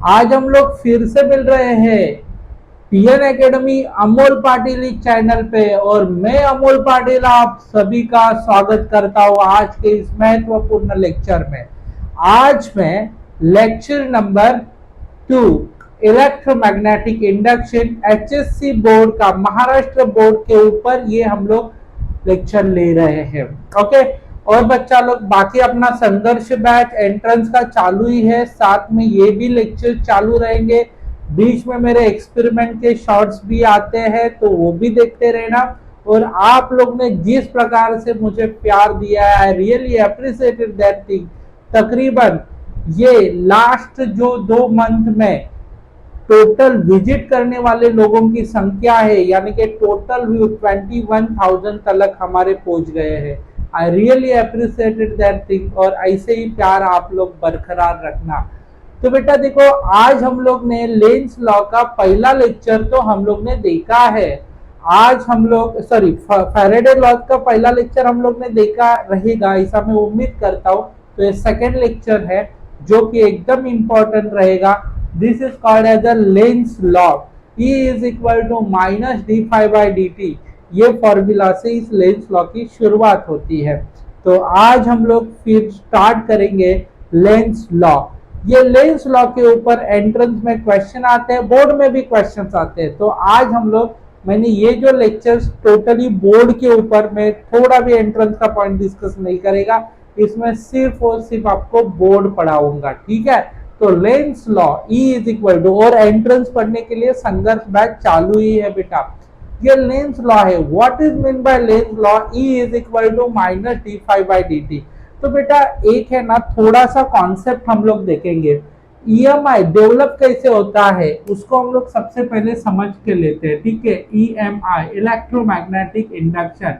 आज हम लोग फिर से मिल रहे हैं पीएन एकेडमी अमोल पाटिल इस चैनल पे और मैं अमोल पाटिल आप सभी का स्वागत करता हूँ आज के इस महत्वपूर्ण लेक्चर में। आज मैं lecture number 2 electromagnetic induction HSC board का महाराष्ट्र बोर्ड के ऊपर ये हम लोग लेक्चर ले रहे हैं। ओके, और बच्चा लोग बाकी अपना संघर्ष बैच एंट्रेंस का चालू ही है, साथ में ये भी लेक्चर चालू रहेंगे। बीच में मेरे एक्सपेरिमेंट के शॉर्ट्स भी आते हैं तो वो भी देखते रहना। और आप लोग ने जिस प्रकार से मुझे प्यार दिया है, I really appreciated that thing. तकरीबन ये लास्ट जो 2 मंथ में टोटल विजिट करने वाले लोगों की संख्या है, यानी कि टोटल व्यू 21,000 तक हमारे पहुंच गए हैं। I really appreciated that thing. और ऐसे ही प्यार आप लोग बरकरार रखना। तो बेटा देखो, आज हम लोग ने लेंस लॉ का पहला लेक्चर तो हम लोग ने देखा है। आज हम लोग फैराडे लॉ का पहला लेक्चर हम लोग ने देखा रहेगा, ऐसा मैं उम्मीद करता हूँ। तो ये सेकेंड लेक्चर है जो कि एकदम इंपॉर्टेंट रहेगा। This is called as a lens law. E is equal to minus D five by D T, ये फॉर्मूला से इस लेंस लॉ की शुरुआत होती है। तो आज हम लोग फिर स्टार्ट करेंगे लेंस लॉ। ये लेंस लॉ के ऊपर एंट्रेंस में क्वेश्चन आते हैं, बोर्ड में भी क्वेश्चन आते हैं। तो आज हम लोग, मैंने ये जो लेक्चर्स टोटली बोर्ड के ऊपर में थोड़ा भी एंट्रेंस का पॉइंट डिस्कस नहीं करेगा, इसमें सिर्फ और सिर्फ आपको बोर्ड पढ़ाऊंगा, ठीक है। तो lens law E is equal to, और एंट्रेंस पढ़ने के लिए संघर्ष बैच चालू ही है बेटा। ये लेंस लॉ है। What is mean by lens law? E is equal to minus D five by D T. तो बेटा एक है ना, थोड़ा सा कॉन्सेप्ट हम लोग देखेंगे। ईएमआई डेवलप कैसे होता है उसको हम लोग सबसे पहले समझ के लेते हैं, ठीक है। EMI electromagnetic induction.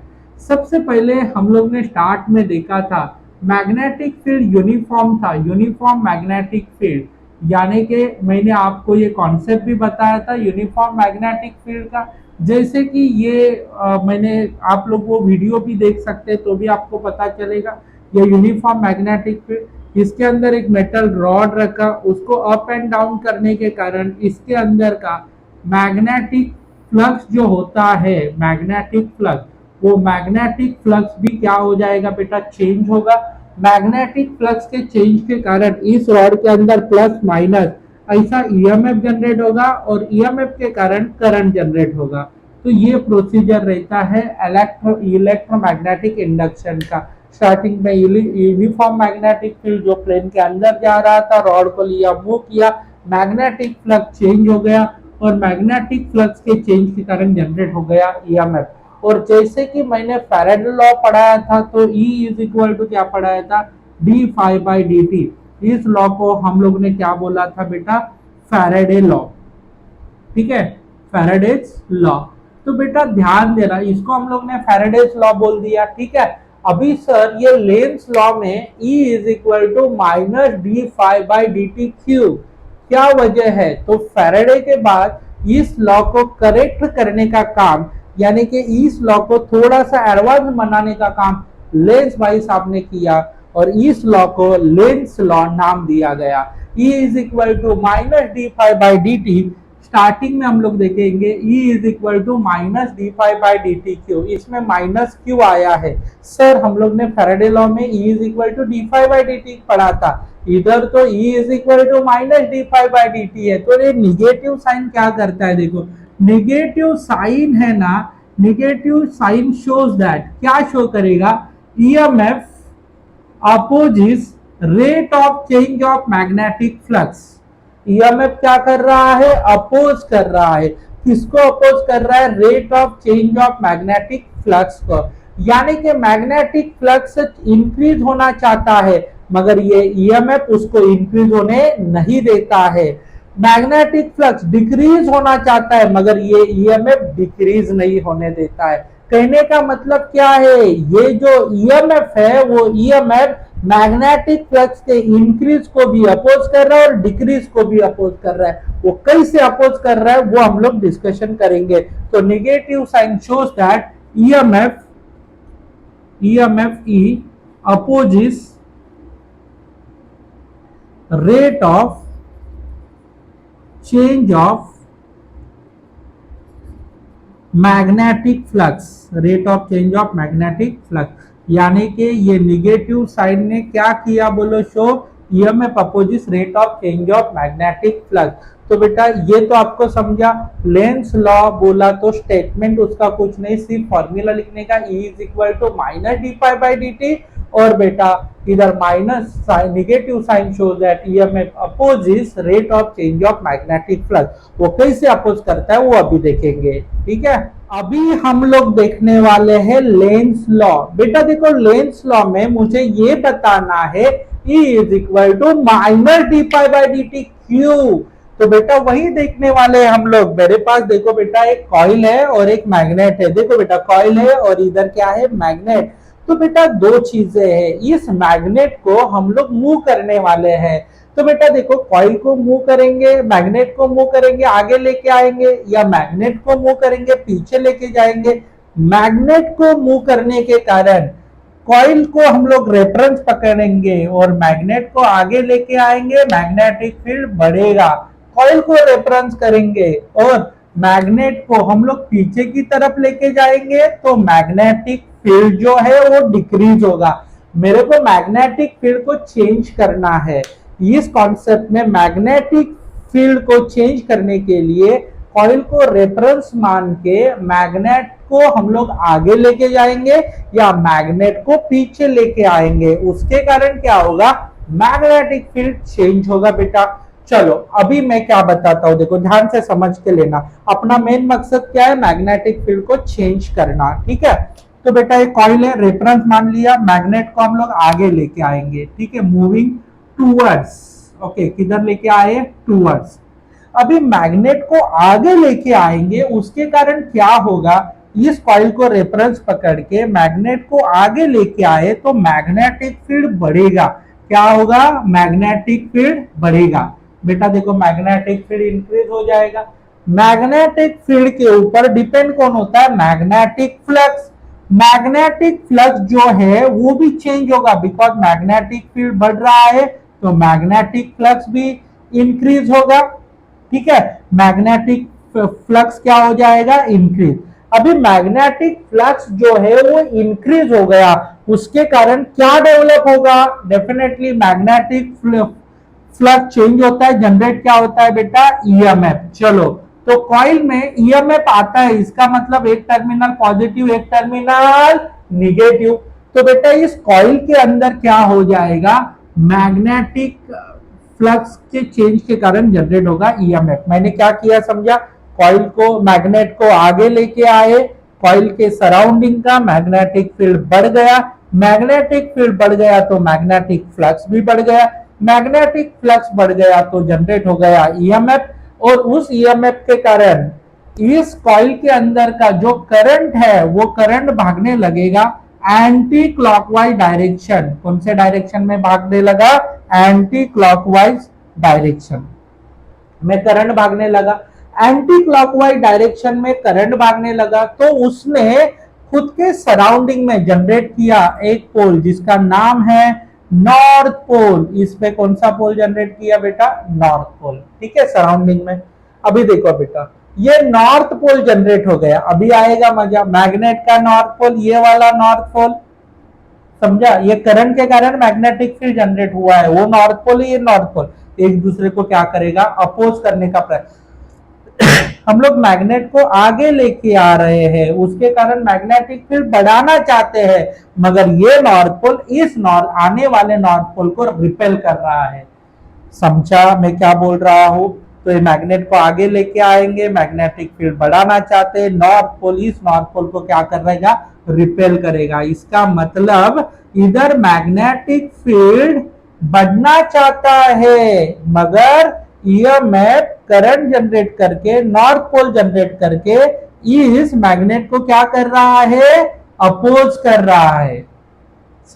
सबसे पहले हम लोग ने स्टार्ट में देखा था मैग्नेटिक फील्ड यूनिफॉर्म था, यूनिफॉर्म मैग्नेटिक फील्ड, यानी कि मैंने आपको ये कॉन्सेप्ट भी बताया था यूनिफॉर्म मैग्नेटिक फील्ड का। जैसे कि ये मैंने, आप लोग वो वीडियो भी देख सकते हैं तो भी आपको पता चलेगा। ये यूनिफॉर्म मैग्नेटिक फील्ड, इसके अंदर एक मेटल रॉड रखा, उसको अप एंड डाउन करने के कारण इसके अंदर का मैग्नेटिक फ्लक्स जो होता है, मैग्नेटिक फ्लक्स, वो मैग्नेटिक फ्लक्स भी क्या हो जाएगा बेटा, चेंज होगा। मैग्नेटिक फ्लक्स के चेंज के कारण इस रॉड के अंदर प्लस माइनस ऐसा ईएमएफ जनरेट होगा और ईएमएफ के कारण करंट जनरेट होगा। तो ये प्रोसीजर रहता है इलेक्ट्रोमैग्नेटिक इंडक्शन का। स्टार्टिंग में यूनिफॉर्म मैग्नेटिक फील्ड जो प्लेन के अंदर जा रहा था, रॉड को लिया, मूव किया, मैग्नेटिक फ्लक्स चेंज हो गया और मैग्नेटिक फ्लक्स के चेंज के कारण जनरेट हो गया ईएमएफ। और जैसे कि मैंने फैराडे लॉ पढ़ाया था तो E इज इक्वल टू क्या पढ़ाया था, D five by D T. इस लॉ को हम लोग ने क्या बोला था बेटा, फैराडे लॉ, ठीक है, फैराडेज लॉ। तो बेटा ध्यान देना, इसको हम लोग ने फैराडेज लॉ बोल दिया, ठीक है। अभी सर ये लेंस लॉ में E is equal to minus D five by D T cube, क्या वजह है? तो फैराडे के बाद इस लॉ को करेक्ट करने का काम, यानी कि इस लॉ को थोड़ा सा एडवांस बनाने का काम लेंस भाई साहब ने किया और इस लॉ को लेंस लॉ नाम दिया गया। E is equal to minus D five by D T. Starting में हम लोग देखेंगे E is equal to minus D five by D T Q. इसमें माइनस क्यों आया है सर? हम लोग ने फैराडे लॉ में E is equal to D five by D T पढ़ा था, इधर तो E is equal to minus D five by D T है। तो ये निगेटिव साइन क्या करता है, देखो निगेटिव साइन है ना, निगेटिव साइन शोज दैट, क्या शो करेगा, EMF opposes rate of change of magnetic flux. EMF क्या कर रहा है, अपोज कर रहा है। किसको अपोज कर रहा है? Rate of change of magnetic flux को। यानी कि मैग्नेटिक फ्लक्स इंक्रीज होना चाहता है मगर ये ईएमएफ उसको इंक्रीज होने नहीं देता है। मैग्नेटिक फ्लक्स डिक्रीज होना चाहता है मगर ये ईएमएफ डिक्रीज नहीं होने देता है। कहने का मतलब क्या है, ये जो ईएमएफ है वो ईएमएफ मैग्नेटिक फ्लक्स के इंक्रीज को भी अपोज कर रहा है और डिक्रीज को भी अपोज कर रहा है। वो कैसे अपोज कर रहा है वो हम लोग डिस्कशन करेंगे। तो negative sign shows that EMF E opposes rate of change of magnetic flux, rate of change of magnetic flux, यानी कि ये निगेटिव साइड ने क्या किया बोलो show, EMF opposes rate of change of magnetic flux. तो बेटा ये तो आपको समझा। लेंस लॉ बोला तो स्टेटमेंट उसका कुछ नहीं, सिर्फ फॉर्मूला लिखने का, E is equal to minus D pi by D t, और बेटा इधर minus negative sign shows that EMF opposes rate of change of magnetic flux. वो कैसे अपोज करता है वो अभी देखेंगे, ठीक है। अभी हम लोग देखने वाले हैं लेंस लॉ। बेटा देखो लेंस लॉ में मुझे ये बताना है E is equal to minus D pi by D T Q. तो बेटा वही देखने वाले हैं हम लोग। मेरे पास देखो बेटा एक कॉइल है और एक मैग्नेट है। देखो बेटा कॉइल है और इधर क्या है, मैग्नेट। तो बेटा दो चीजें हैं, इस मैग्नेट को हम लोग मूव करने वाले हैं। तो बेटा देखो कॉइल को मूव करेंगे, मैग्नेट को मूव करेंगे, आगे लेके आएंगे, या मैग्नेट को मूव करेंगे पीछे लेके जाएंगे। मैग्नेट को मूव करने के कारण कॉइल को हम लोग रेफरेंस पकड़ेंगे और मैग्नेट को आगे लेके आएंगे, मैग्नेटिक फील्ड बढ़ेगा। कॉइल को रेफरेंस करेंगे और मैग्नेट को हम लोग पीछे की तरफ लेके जाएंगे तो मैग्नेटिक फील्ड जो है वो डिक्रीज होगा। मेरे को मैग्नेटिक फील्ड को चेंज करना है। इस कॉन्सेप्ट में मैग्नेटिक फील्ड को चेंज करने के लिए कॉइल को रेफरेंस मान के मैग्नेट को हम लोग आगे लेके जाएंगे या मैग्नेट को पीछे लेके आएंगे। उसके कारण क्या होगा, मैग्नेटिक फील्ड चेंज होगा बेटा। चलो अभी मैं क्या बताता हूं, देखो ध्यान से समझ के लेना। अपना मेन मकसद क्या है, मैग्नेटिक फील्ड को चेंज करना, ठीक है। तो बेटा एक कॉइल है, रेफरेंस मान लिया, मैग्नेट को हम लोग आगे लेके आएंगे, ठीक है, मूविंग टूवर्ड्स। ओके, किधर लेके आए, टूवर्ड्स। अभी मैग्नेट को आगे लेके आएंगे, उसके कारण क्या होगा, इस कॉइल को रेफरेंस पकड़ के मैग्नेट को आगे लेके आए तो मैग्नेटिक फील्ड बढ़ेगा। क्या होगा, मैग्नेटिक फील्ड बढ़ेगा। बेटा देखो मैग्नेटिक फील्ड इंक्रीज हो जाएगा। मैग्नेटिक फील्ड के ऊपर डिपेंड कौन होता है, मैग्नेटिक फ्लक्स। मैग्नेटिक फ्लक्स जो है वो भी चेंज होगा, बिकॉज मैग्नेटिक फील्ड बढ़ रहा है तो मैग्नेटिक फ्लक्स भी इंक्रीज होगा, ठीक है। मैग्नेटिक फ्लक्स क्या हो जाएगा, इंक्रीज। अभी मैग्नेटिक फ्लक्स जो है वो इंक्रीज हो गया, उसके कारण क्या डेवलप होगा, डेफिनेटली मैग्नेटिक फ्लक्स चेंज होता है, जनरेट क्या होता है बेटा, ईएमएफ। चलो तो कॉइल में ईएमएफ आता है, इसका मतलब एक टर्मिनल पॉजिटिव एक टर्मिनल निगेटिव। तो बेटा इस कॉइल के अंदर क्या हो जाएगा, मैग्नेटिक फ्लक्स के चेंज के कारण जनरेट होगा ईएमएफ। मैंने क्या किया समझा, कॉइल को मैग्नेट को आगे लेके आए, कॉइल के सराउंडिंग का मैग्नेटिक फील्ड बढ़ गया। मैग्नेटिक फील्ड बढ़ गया तो मैग्नेटिक फ्लक्स भी बढ़ गया। मैग्नेटिक फ्लक्स बढ़ गया तो जनरेट हो गया ईएमएफ, और उस ईएमएफ के कारण इस कॉइल के अंदर का जो करंट है वो करंट भागने लगेगा एंटी क्लॉकवाइज डायरेक्शन। कौन से डायरेक्शन में भागने लगा, एंटी क्लॉकवाइज डायरेक्शन में करंट भागने लगा। एंटी क्लॉकवाइज डायरेक्शन में करंट भागने लगा तो उसने खुद के सराउंडिंग में जनरेट किया एक पोल जिसका नाम है नॉर्थ पोल। इस पे कौन सा पोल जनरेट किया बेटा, नॉर्थ पोल, ठीक है, सराउंडिंग में। अभी देखो बेटा ये नॉर्थ पोल जनरेट हो गया, अभी आएगा मजा। मैग्नेट का नॉर्थ पोल, ये वाला नॉर्थ पोल, समझा, ये करंट के कारण मैग्नेटिक फील्ड जनरेट हुआ है, वो नॉर्थ पोल है, ये नॉर्थ पोल, एक दूसरे को क्या करेगा, अपोज करने का प्रयास। हम लोग मैग्नेट को आगे लेके आ रहे हैं, उसके कारण मैग्नेटिक फील्ड बढ़ाना चाहते हैं, मगर ये नॉर्थ पोल इस आने वाले नॉर्थ पोल को रिपेल कर रहा है। समझा मैं क्या बोल रहा हूं, तो ये मैग्नेट को आगे लेके आएंगे, मैग्नेटिक फील्ड बढ़ाना चाहते हैं, नॉर्थ पोल इस नॉर्थ पोल को क्या करेगा, रिपेल करेगा। इसका मतलब इधर मैग्नेटिक फील्ड बढ़ना चाहता है, मगर ईएमएफ करंट जनरेट करके, नॉर्थ पोल जनरेट करके इस मैग्नेट को क्या कर रहा है, अपोज कर रहा है।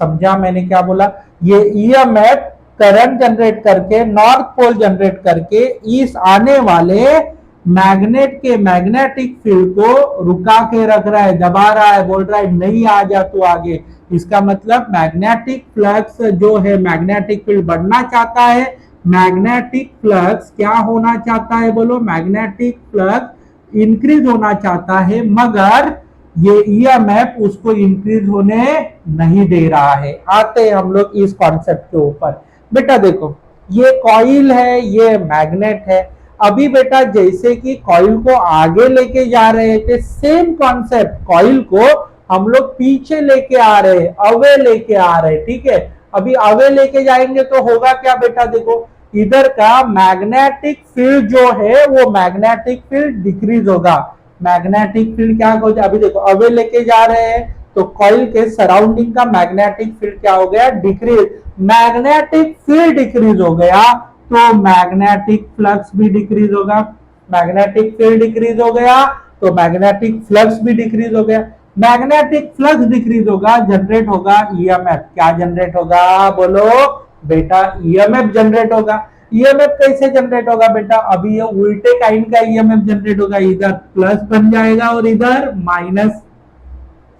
समझा मैंने क्या बोला, ये ईएमएफ करंट जनरेट करके, नॉर्थ पोल जनरेट करके इस आने वाले मैग्नेट के मैग्नेटिक फील्ड को रुका के रख रहा है, दबा रहा है, बोल रहा है नहीं आ जा तू आगे। इसका मतलब मैग्नेटिक फ्लक्स जो है, मैग्नेटिक फील्ड बढ़ना चाहता है मैग्नेटिक फ्लक्स क्या होना चाहता है, बोलो मैग्नेटिक फ्लक्स इंक्रीज होना चाहता है, मगर ये ईएमएफ उसको इंक्रीज होने नहीं दे रहा है। आते हैं हम लोग इस कॉन्सेप्ट के ऊपर। बेटा देखो, ये कॉइल है, ये मैग्नेट है। अभी बेटा जैसे कि कॉइल को आगे लेके जा रहे थे, सेम कॉन्सेप्ट कॉइल को हम लोग पीछे लेके आ रहे हैं, अवे लेके आ रहे हैं, ठीक है। अभी अवे लेके जाएंगे तो होगा क्या बेटा, देखो इधर का मैग्नेटिक फील्ड जो है वो मैग्नेटिक फील्ड डिक्रीज होगा। मैग्नेटिक फील्ड क्या हो जाए, अभी देखो अवे लेके जा रहे हैं तो कॉइल के सराउंडिंग का मैग्नेटिक फील्ड क्या हो गया, डिक्रीज। मैग्नेटिक फील्ड डिक्रीज हो गया तो मैग्नेटिक फ्लक्स भी डिक्रीज होगा। मैग्नेटिक फील्ड डिक्रीज हो गया तो मैग्नेटिक फ्लक्स भी डिक्रीज हो गया। मैग्नेटिक फ्लक्स डिक्रीज होगा, जनरेट होगा ईएमएफ। क्या जनरेट होगा, बोलो बेटा ईएमएफ जनरेट होगा। ईएमएफ कैसे जनरेट होगा बेटा, अभी ये उल्टे काइंड का ईएमएफ जनरेट होगा, इधर प्लस बन जाएगा और इधर माइनस।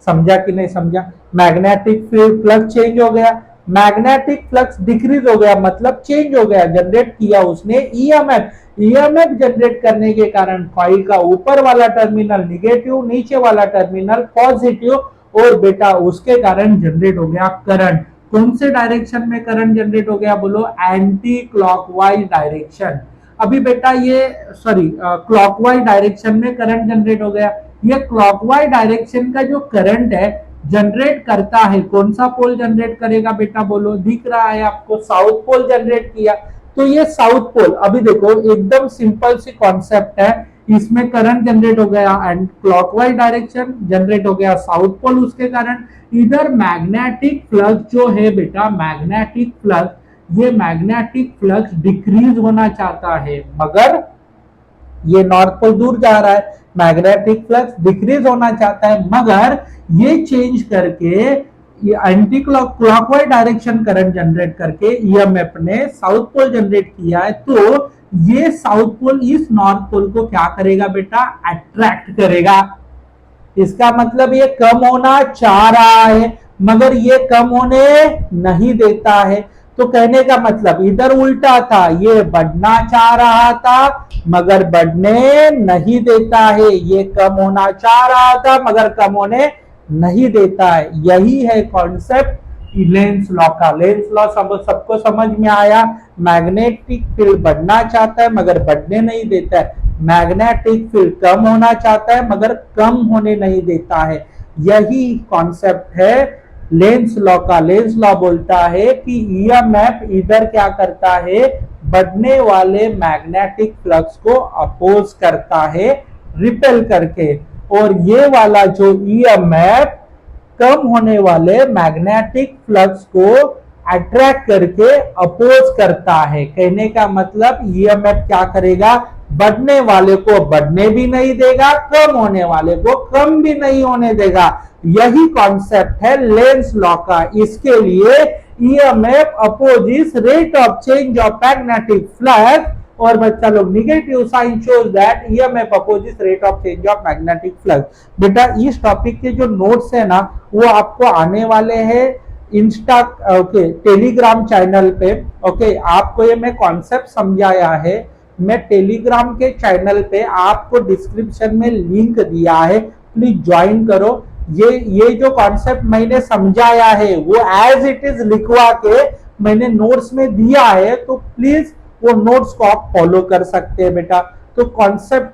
समझा कि नहीं समझा, मैग्नेटिक फ्लक्स चेंज हो गया, मैग्नेटिक फ्लक्स डिक्रीज हो गया, मतलब चेंज हो गया, जनरेट किया उसने ईएमएफ। ईएमएफ जनरेट करने के कारण कॉइल का ऊपर वाला टर्मिनल निगेटिव, नीचे वाला टर्मिनल पॉजिटिव, और बेटा उसके कारण जनरेट हो गया करंट। कौन से डायरेक्शन में करंट जनरेट हो गया, बोलो एंटी क्लॉकवाइज डायरेक्शन। अभी बेटा ये क्लॉकवाइज डायरेक्शन में करंट जनरेट हो गया। ये क्लॉकवाइज डायरेक्शन का जो करंट है जनरेट करता है, कौन सा पोल जनरेट करेगा बेटा, बोलो दिख रहा है आपको, साउथ पोल जनरेट किया। तो ये साउथ पोल, अभी देखो एकदम सिंपल सी कॉन्सेप्ट है, इसमें करंट जनरेट हो गया एंड क्लॉकवाइज डायरेक्शन जनरेट हो गया साउथ पोल, उसके कारण इधर मैग्नेटिक फ्लक्स जो है बेटा, मैग्नेटिक फ्लक्स, ये मैग्नेटिक फ्लक्स डिक्रीज होना चाहता है, मगर ये नॉर्थ पोल दूर जा रहा है, मैग्नेटिक फ्लक्स डिक्रीज होना चाहता है, मगर ये चेंज करके ये anti clockwise direction current generate करके ईएमएफ ने साउथ पोल जनरेट किया है। तो ये साउथ पोल इस नॉर्थ पोल को क्या करेगा बेटा, अट्रैक्ट करेगा। इसका मतलब ये कम होना चाह रहा है मगर ये कम होने नहीं देता है। तो कहने का मतलब इधर उल्टा था, ये बढ़ना चाह रहा था मगर बढ़ने नहीं देता है, ये कम होना चाह रहा था मगर कम होने नहीं देता है। यही है कॉन्सेप्ट लेंस लॉ का। लेंस लॉ सबको समझ में आया। मैग्नेटिक फील्ड बढ़ना चाहता है मगर बढ़ने नहीं देता है, मैग्नेटिक फील्ड कम होना चाहता है मगर कम होने नहीं देता है। यही कॉन्सेप्ट है लेंस लॉ का। लेंस लॉ बोलता है कि ईएमएफ इधर क्या करता है, बढ़ने वाले मैग्नेटिक फ्लक्स को अपोज करता है रिपेल करके, और ये वाला जो ईएमएफ कम होने वाले मैग्नेटिक फ्लक्स को अट्रैक्ट करके अपोज करता है। कहने का मतलब ईएमएफ क्या करेगा, बढ़ने वाले को बढ़ने भी नहीं देगा, कम होने वाले को कम भी नहीं होने देगा। यही कॉन्सेप्ट है लेंस लॉ का। इसके लिए EMF opposes rate of change of magnetic flux, और बच्चा लोग negative sign shows that EMF opposes rate of change of magnetic flux. बेटा इस टॉपिक के जो नोट्स है ना वो आपको आने वाले हैं इंस्टा टेलीग्राम चैनल पे। आपको ये मैं कॉन्सेप्ट समझाया है, मैं टेलीग्राम के चैनल पे आपको डिस्क्रिप्शन में लिंक दिया है, प्लीज ज्वाइन करो। ये जो कॉन्सेप्ट मैंने समझाया है वो एज इट इज लिखवा के मैंने नोट्स में दिया है, तो प्लीज वो नोट्स को आप फॉलो कर सकते हैं बेटा। तो कॉन्सेप्ट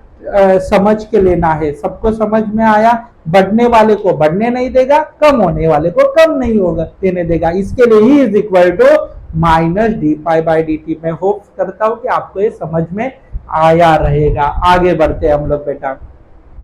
समझ के लेना है। सबको समझ में आया, बढ़ने वाले को बढ़ने नहीं देगा, कम होने वाले को कम नहीं होगा देने देगा। इसके लिए ही is equal to minus D pi by D T. मैं होप करता हूं कि आपको ये समझ में आया रहेगा। आगे बढ़ते हैं हम लोग बेटा।